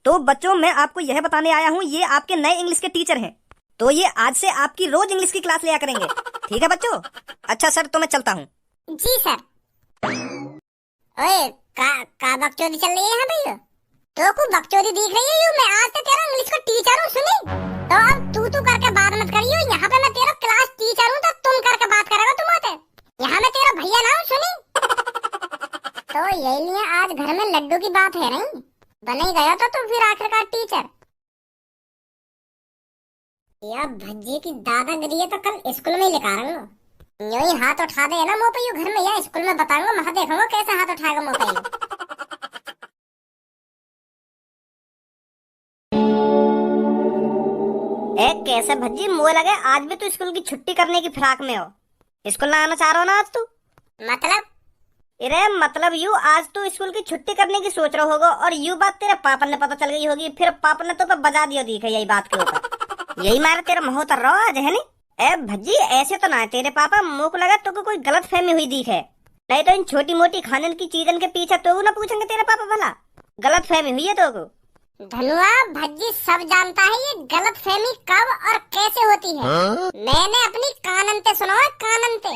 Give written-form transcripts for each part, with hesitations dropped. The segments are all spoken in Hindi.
तो बच्चों, मैं आपको यह बताने आया हूँ, ये आपके नए इंग्लिश के टीचर हैं। तो ये आज से आपकी रोज इंग्लिश की क्लास लिया करेंगे। ठीक है बच्चों? अच्छा सर, तो मैं चलता हूँ। जी सर। ओए, का बकचोदी चल रही है यहाँ पे? तो को बकचोदी दिख रही है? मैं आज से तेरा इंग्लिश का टीचर हूँ, सुनी? तो अब तू करके बात मत करियो। यहाँ पे मैं तेरा क्लास टीचर हूँ, तो तुम करके बात करेगा तुम होते। यहाँ मैं तेरा भैया ना हूँ, सुनी? तो यही लिए आज घर में लड्डू की बात है नहीं, बन ही गया था तो फिर आखिरकार टीचर। या भज्जी की दादागिरी है तो कल स्कूल में ही लिखा रहा हूँ। यूं ही हाथ उठा दे ना मोपयू घर में, या स्कूल में बताऊंगा, वहां देखूंगा कैसे हाथ उठाएगा मोपयू। कैसे भज्जी, मुझे लगे आज भी तू स्कूल की छुट्टी करने की फिराक में हो। स्कूल ना आना चाह रहा हो ना आज तू? मतलब? अरे मतलब यू, आज तू स्कूल की छुट्टी करने की सोच रहा होगा और यू बात तेरे पापा ने पता चल गई होगी, फिर पापा ने तो बजा दिया दिखा यही बात के ऊपर। यही मारे तेरा मुंह उतर रहा आज, है नी? ए भज्जी, ऐसे तो ना है तेरे पापा, मुंह को लगा तो कोई गलत फहमी हुई दिख है। नहीं तो इन छोटी मोटी खाने की चीजन के पीछे तो ना पूछेंगे तेरे पापा, भला गलत फहमी हुई है तो को? धनुआ भज्जी सब जानता है ये गलत फहमी कब और कैसे होती है। मैंने अपनी काननते सुना है, काननते।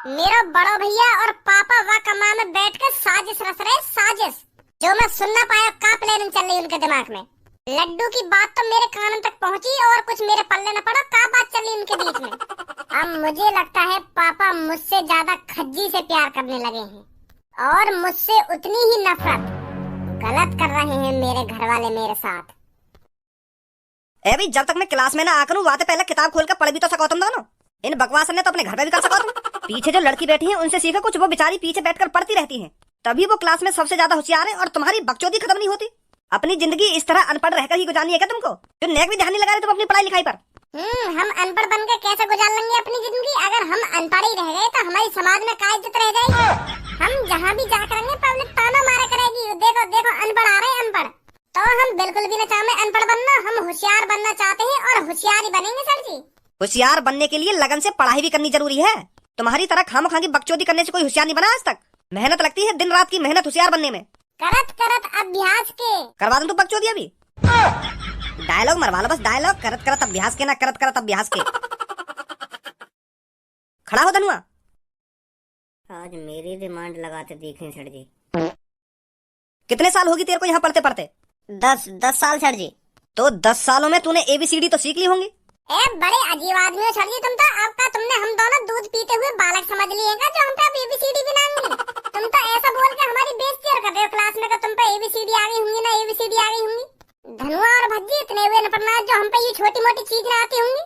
मेरा बड़ा भैया और पापा वा कमा में बैठ कर साजिश रच रहे, साजिश जो मैं सुन ना पाया। का प्लानिंग चल रही उनके दिमाग में। लड्डू की बात तो मेरे कान तक पहुंची और कुछ मेरे पल्ले न पड़ा। का बात चल रही उनके बीच में। अब मुझे लगता है पापा मुझसे ज्यादा खज्जी से प्यार करने लगे हैं और मुझसे उतनी ही नफरत। गलत कर रहे हैं मेरे घर वाले मेरे साथ। भाई, जब तक मैं क्लास में ना आकर हूँ, वहाँ पहले किताब खोल कर पढ़ भी तो सको तुम दोनों। इन बकवास ने तो अपने घर पे भी कर सको तुम। पीछे जो लड़की बैठी है उनसे सीखा कुछ, वो बेचारी पीछे बैठकर पढ़ती रहती है, तभी वो क्लास में सबसे ज्यादा होशियार है और तुम्हारी बकचोदी खत्म नहीं होती। अपनी जिंदगी इस तरह अनपढ़ रहकर ही गुजारनी है क्या तुमको? जो नेक भी ध्यान नहीं लगा रहे तुम अपनी पढ़ाई लिखाई पर। हम अनपढ़ बनकर कैसे गुजार लेंगे अपनी जिंदगी? अगर हम अनपढ़ ही रह गए तो हमारी समाज में क्या इज्जत रह जाएगी? हम जहाँ भी जा करेंगे पब्लिक ताना मारा करेगी, देखो देखो अनपढ़ आ रहे हैं, अनपढ़। तो हम बिल्कुल भी न चाहते अनपढ़ बनना, हम होशियार बनना चाहते हैं और होशियार ही बनेंगे सर जी। होशियार बनने के लिए लगन से पढ़ाई भी करनी जरूरी है। तुम्हारी तरह खामखा की बकचोदी करने से कोई होशियार नहीं बना आज तक। मेहनत लगती है, दिन रात की मेहनत होशियार बनने में। करत करत अभ्यास के करवा दूं तू बकचोदी अभी? डायलॉग मरवा लो बस, डायलॉग। करत करत अभ्यास के, ना करत करत अभ्यास के। खड़ा हो धनुआ। आज मेरी डिमांड लगाते देखें सर जी। कितने साल होगी तेरे को यहाँ पढ़ते पढ़ते? 10 साल सर जी। तो 10 सालों में तूने ABCD तो सीख ली होंगी। ए बड़े अजीब आदमी हो सर जी तुम तो। आपका तुमने हम दोनों दूध पीते हुए बालक समझ लिए जो हम पे ABCD भी ना आएंगी। तुम तो ऐसा बोल के हमारी बेइज्जती कर रहे हो क्लास में, तुम पे ABCD आ गई होंगी ना ABCD आ गई होंगी। धनुआ और भज्जी इतने हुए न पढ़ना जो हम पे ये छोटी मोटी चीज ना आती होंगी।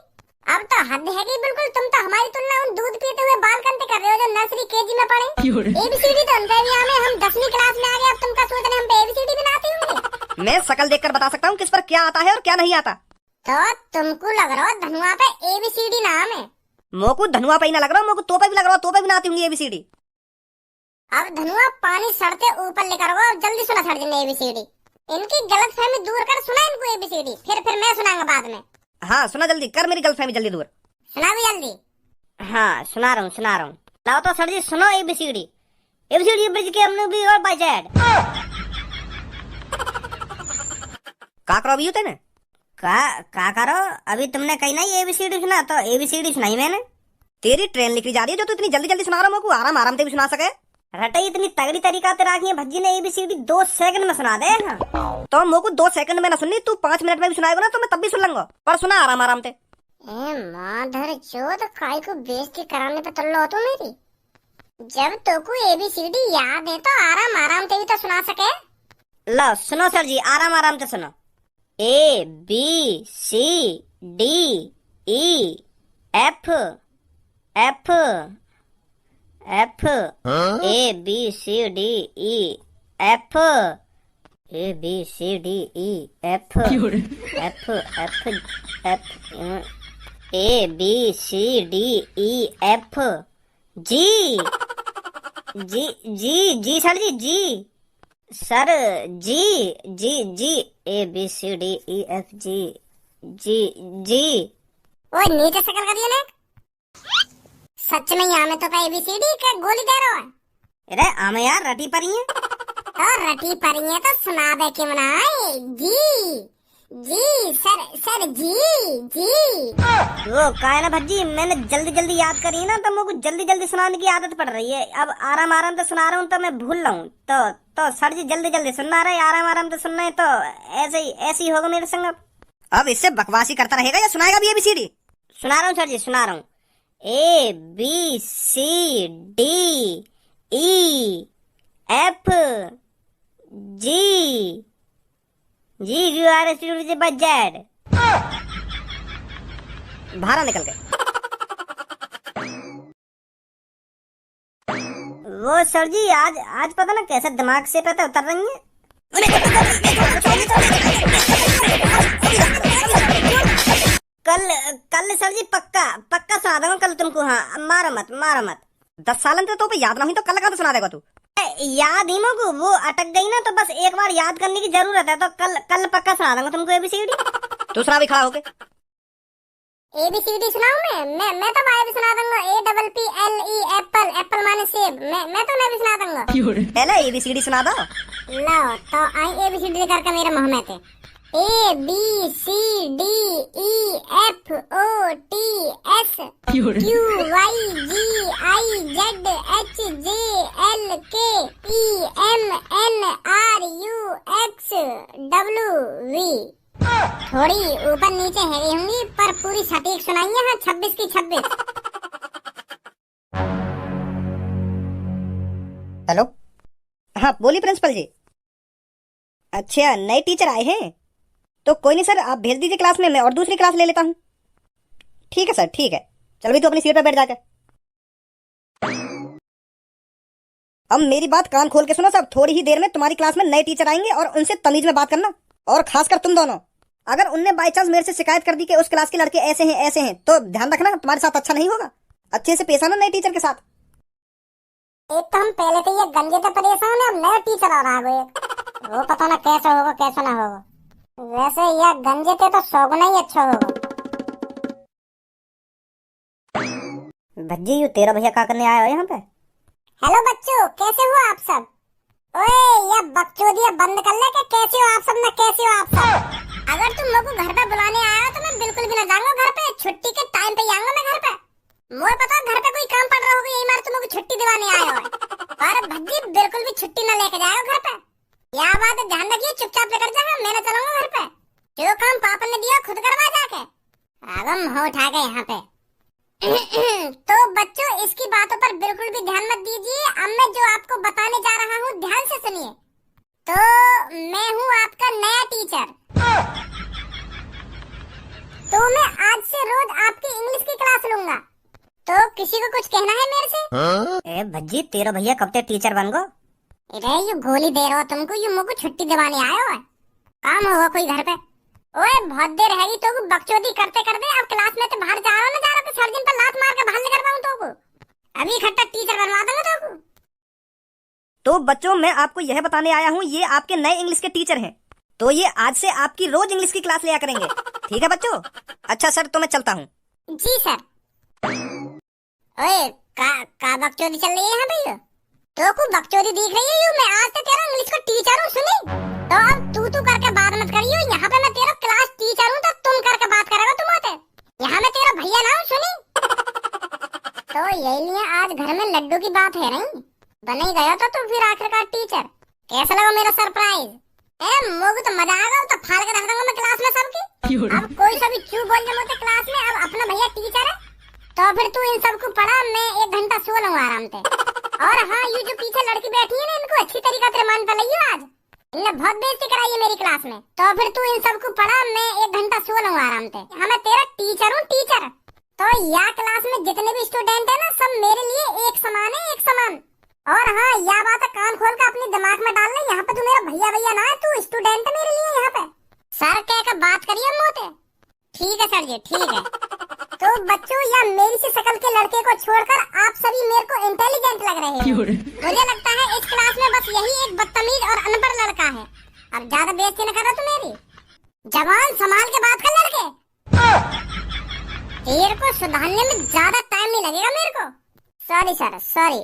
अब तो हद है कि बिल्कुल तुम तो हमारी तुलना उन दूध पीते हुए बाल कंते कर रहे हो जो नर्सरी KG में पढ़े। ABCD तो उनके भी हमें, हम 10वीं क्लास में आ गए, अब तुम क्या सोच रहे हम पे ABCD भी ना आती होंगी? मैं शकल देखकर बता सकता हूँ किस पर क्या आता है और क्या नहीं आता। तो तुमको लग रहा हो धनुआ पे ABCD नाम है? मोको धनुआ पे ही ना लग रहा, मोको तो पे भी लग रहा, तो पे भी ना आती होंगी ABCD। अब धनुआ पानी सड़ते ऊपर लेकर आओ, जल्दी सुना सर जी ABCD। इनकी गलतफहमी दूर कर, सुना इनको ABCD, फिर मैं सुनाऊंगा बाद में। हाँ सुना, जल्दी कर, मेरी गलतफहमी जल्दी दूर। सुना भी जल्दी। हाँ सुना रहा हूँ। लाओ तो सर जी सुनो ABCD। ABCD ब्रिज के हमने भी और बाय जेड। का करो अभी तेने? का करो? अभी तुमने कही नहीं ABCD सुना, तो ABCD सुनाई मैंने। तेरी ट्रेन लिखी जा रही है जो तू इतनी जल्दी जल्दी सुना रहा हूँ, आराम आराम से भी सुना सके। रटे इतनी तगड़ी तरीका से राखी है भज्जी ने ABCD 2 सेकंड में सुना दे। तो मोको 2 सेकंड में ना सुननी, तू 5 मिनट में भी सुनाएगा ना तो मैं तब भी सुन लूंगा, पर सुना आराम आराम से। माधर चोद, काय को बेइज्जती कराने पे तुल्लो हो तू मेरी। जब तो को ABCD याद है तो आराम आराम से भी तो सुना सके। लो सुनो सर जी, आराम आराम से सुनो। ABCD E F ABCD E F ABCD E F ABCD E F G जी सर जी सर जी ABCD E F जी। ओए नीचे शकल करिए ना। सच में यहाँ में तो का ABCD क्या गोली दे रहा है? अरे आमे यार रटी परी है। और रटी पड़ी है तो सुना दे क्यों ना आए। जी जी सर, सर जी जी। वो का है ना भज्जी, मैंने जल्दी जल्दी याद करी ना तो मुझको जल्दी जल्दी सुनाने की आदत पड़ रही है। अब आराम आराम से सुना रहा हूँ तो मैं भूल रहा हूँ। तो सर जी जल्दी जल्दी सुनना रहे, आराम आराम से सुनना है तो ऐसे ही होगा मेरे संग। अब इससे बकवासी करता रहेगा या सुनाएगा भी ABCD? सुना रहा हूँ सर जी, सुना रहा हूँ। ABCDEF G बाहर निकल के। वो सर जी आज पता ना कैसे दिमाग से पता उतर रही है। कल सर जी पक्का सुना दूंगा कल तुमको। हाँ मारो मत। 10 साल तो याद ना हुई तो कल का तो सुना देगा तू। याद ही मोको वो अटक गई ना, तो बस एक बार याद करने की जरूरत है। तो कल पक्का सुना दूंगा तुमको ABCD। दूसरा भी खड़ा होके। ABCD सुनाऊं मैं तो भाई भी सुना दूंगा। APPLE एप्पल, एप्पल माने सेब। मैं तो नहीं भी सुना दूंगा। पहले ABCD सुना दो। लो तो आई ABCD करके मेरे मुंह में थे। ABCDEFOTS QYGIZHJLKEMNRUXWV। थोड़ी ऊपर नीचे हैवी होंगी पर पूरी सटीक सुनाई है। हाँ 26 की 26। हेलो, हाँ बोलिए प्रिंसिपल जी। अच्छा नए टीचर आए हैं तो कोई नहीं सर, आप भेज दीजिए क्लास में, मैं और दूसरी क्लास ले लेता हूँ। ठीक है सर, ठीक है। चल भी तो अपनी सीट पर बैठ जाकर। अब मेरी बात कान खोल के सुनो सब। थोड़ी ही देर में तुम्हारी क्लास में नए टीचर आएंगे और उनसे तमीज में बात करना। और खासकर तुम दोनों, अगर उनने बाई चांस मेरे से शिकायत कर दी कि उस क्लास के लड़के ऐसे हैं तो ध्यान रखना, तुम्हारे साथ अच्छा नहीं होगा। अच्छे से पेश आना नए टीचर के साथ। एक तो हम पहले तो ये गंजे से परेशान है, अब नया टीचर आ रहा है। वो पता ना कैसा होगा कैसा ना होगा। वैसे यह गंजे थे तो 100 गुना ही अच्छा होगा। भज्जी यू तेरा भैया क्या करने आया हो यहाँ पे? हेलो बच्चों, कैसे हो आप सब? ओए ये बकचोदियां बंद कर ले। कैसे हो आप सब ना, कैसे हो आप सब? अगर तुम लोगों को घर पे बुलाने आया हो तो मैं बिल्कुल भी ना जाऊंगा घर पे। छुट्टी के टाइम पे आऊंगा मैं घर पे। मुझे पता घर पे कोई काम पड़ रहा होगा, यही मार तुम लोग छुट्टी दिलाने आए हो। पर भज्जी बिल्कुल भी छुट्टी न लेके जाओ घर पे। क्या बात है, ध्यान रखिए, चुपचाप लेकर जाओ। मैं न चलूंगा घर पे। जो काम पापा ने दिया खुद करवा जाके। आगम हो उठा के यहाँ पे। तो बच्चों इसकी बातों पर बिल्कुल भी ध्यान मत दीजिए। अब मैं जो आपको बताने जा रहा हूँ ध्यान से सुनिए। तो मैं हूँ आपका नया टीचर। तो मैं आज से रोज आपकी इंग्लिश की क्लास लूंगा। तो किसी को कुछ कहना है मेरे से? ए भज्जी तेरा भैया कब तक टीचर बन गो? अरे यू गोली दे रहा हो तुमको, यू मुझको छुट्टी दिवाने आए हो। काम होगा कोई घर पे। ओए बहुत देर रहेगी तो बकचोदी करते करते। अब क्लास में तो बाहर जा रहा ना जा रहा तो सर्जन पर लात मार के बाहर निकल पाऊं तो को। अभी इकट्ठा टीचर बनवा दूंगा तो को। तो बच्चों मैं आपको यह बताने आया हूँ, ये आपके नए इंग्लिश के टीचर हैं। तो ये आज से आपकी रोज इंग्लिश की क्लास लिया करेंगे। ठीक है बच्चों? अच्छा सर तो मैं चलता हूँ। जी सर। ओए का बकचोदी चल रही है यहाँ पे? तो को बकचोदी दिख रही है। मैं आज से तेरा इंग्लिश का टीचर हूँ, सुनी? तो अब तू करके बात मत करियो। यहाँ पे मैं तेरा क्लास टीचर हूँ तो तुम करके बात करेगा तुम होते। यहाँ मैं तेरा भैया ना हूँ, सुनी? तो यही लिए आज घर में लड्डू की बात है नहीं। बन ही गया तो फिर आखिरकार टीचर। कैसा लगा मेरा सरप्राइज? मोगू तो मजा आ गया। तो फाड़ के रख दूंगा मैं क्लास में सबकी। अब कोई सा भी चूप बोल जाए क्लास में। अब अपना भैया टीचर है तो फिर तू इन सबको पढ़ा, मैं 1 घंटा सो लूंगा आराम से। और हाँ ये जो पीछे लड़की बैठी है ना, इनको अच्छी तरीका से मान पलाइयो आज। इनने बहुत बेइज्जती कराई है मेरी क्लास में। तो फिर तू इन सबको पढ़ा, मैं 1 घंटा सो लूंगा आराम से। हाँ मैं तेरा टीचर हूँ, टीचर। तो यह क्लास में जितने भी स्टूडेंट है ना सब मेरे लिए एक समान है, एक समान। और हाँ यह बात है कान खोल कर अपने दिमाग में डाल ले। यहाँ पे तू मेरा भैया ना है, तू स्टूडेंट है मेरे लिए यहाँ पे। सर कह कर बात करिए मोते। ठीक है सर जी, ठीक है। तो बच्चों या मेरी सी शकल के लड़के को छोड़कर आप सभी मेरे को इंटेलिजेंट लग रहे हैं। मुझे लगता है इस क्लास में बस यही एक बदतमीज और अनपढ़ लड़का है। अब ज्यादा बेइज्जती न करो तू मेरी। जवान संभाल के बात कर लड़के। तेरे को सुधारने में ज्यादा टाइम नहीं लगेगा मेरे को। Sorry sir, sorry.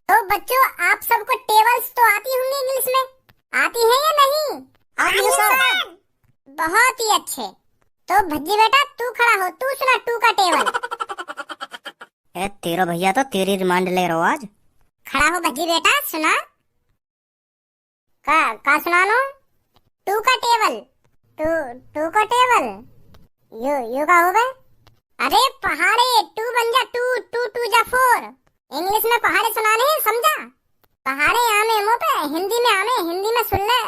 तो बच्चों आप सबको टेबल्स तो आती होंगी इंग्लिश में? अच्छे। तो भज्जी बेटा तू खड़ा हो, तू सुना टू का टेबल। ए तेरा भैया तो तेरी रिमांड ले रहा आज। खड़ा हो भज्जी बेटा, सुना का सुना लो। टू का टेबल, टू का टेबल, यू का हो गए। अरे पहाड़े, टू बन जा टू, टू टू जा फोर। इंग्लिश में पहाड़े सुनाने हैं, समझा। पहाड़े आमे मुंह पे, हिंदी में आमे, हिंदी में सुन ले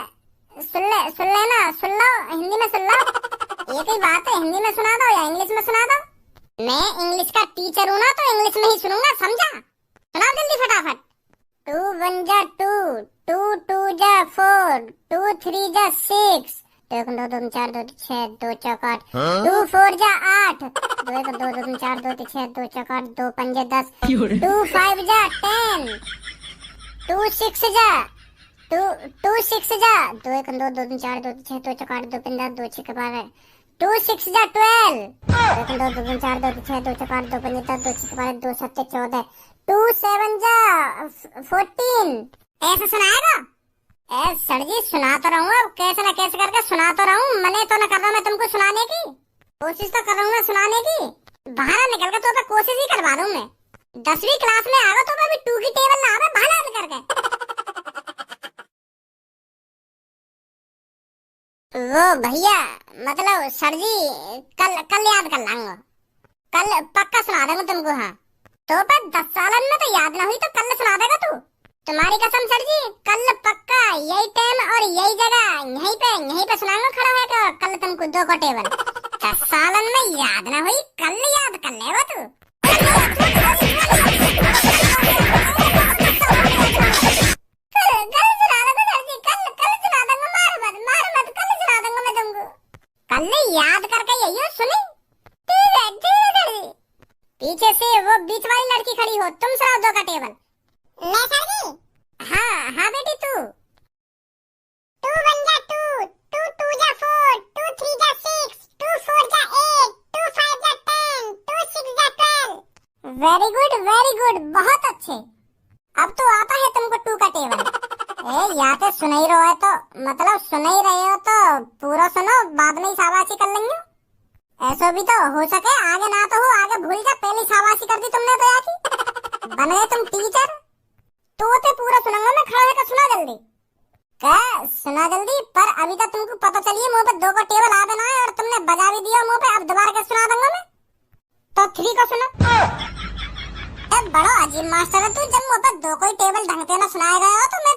ना, सुन लो, हिंदी में सुन लो। एक ही बात है, हिंदी में सुना दो या इंग्लिश में सुना दो। मैं इंग्लिश का टीचर हूँ ना, तो इंग्लिश में ही सुनूंगा, समझा। सुनाओ जल्दी फटाफट। टू वन जा टू, टू टू जा फोर, टू थ्री जा सिक्स, एक दो दो चार दो छह, दो चौक आठ, टू फोर जा आठ, दो एक दो दो चार दो छह, दो चौक आठ, दो पंजे 10, टू फाइव जा 10, टू सिक्स जा दो एक दो दो चार दो छह, दो चौक आठ, दो पंजे 10, दो छह 12, टू सिक्स जा 12, एक दो दो चार दो छह, दो चौक आठ, दो पंजे 10, दो छह 12, दो सत्ते 14, टू सेवन जा 14। ऐसा सुनाएगा? सर जी सुना तो रहूँ, अब कैसे ना कैसे करके सुना तो रहूँ। मने तो न कर रहा मैं तुमको सुनाने की, कोशिश तो कर रहा हूँ मैं सुनाने की। बाहर निकल के तो मैं कोशिश ही करवा दूँ मैं। 10वीं क्लास में आ गया तो मैं अभी टू की टेबल ना आवे, बाहर निकल के। वो भैया मतलब सर जी कल याद कर लाऊंगा, कल पक्का सुना देंगे तुमको। हाँ तो पर 10 सालन में तो याद ना हुई तो कल सुना देगा तू, तुम्हारी कसम सर जी। कल पक्का यही टाइम और यही जगह यहीं पे सुनाऊंगा खड़ा है तो कल तुमको 2 का टेबल। 10 सालन में याद ना हुई, कल याद कर लेगा तू। कल याद करके यही सुनी। पीछे से वो बीच वाली लड़की खड़ी हो, तुम सुनाओ 2 का टेबल। मैं सर जी? हाँ बेटी तू। टू वन जा टू, टू टू जा फोर, टू थ्री जा सिक्स, टू फोर जा 8, टू फाइव जा 10, टू सिक्स जा 12। वेरी गुड, बहुत अच्छे। अब तो आता है तुमको 2 का टेबल। या तो सुन ही रहे हो तो मतलब सुन ही रहे हो तो पूरा सुनो, बाद में शाबाशी कर लेंगे। ऐसा भी तो हो सके आगे ना तो हो, आगे भूल जा, पहले शाबाशी कर दी तुमने तो यार बन गए तुम टीचर। तो पूरा सुनाऊंगा मैं, खड़ा होकर सुना जल्दी। क्या सुना जल्दी, पर अभी तक तुमको पता चलिए मुंह पे 2 का टेबल आ देना है और तुमने बजा भी दिया मुंह पे। अब दोबारा क्या सुना दूंगा मैं, तो 3 का सुना। अब बड़ा अजीब मास्टर है तू, जब मुंह पे 2 कोई टेबल ढंग से ना सुनाया गया हो तो मैं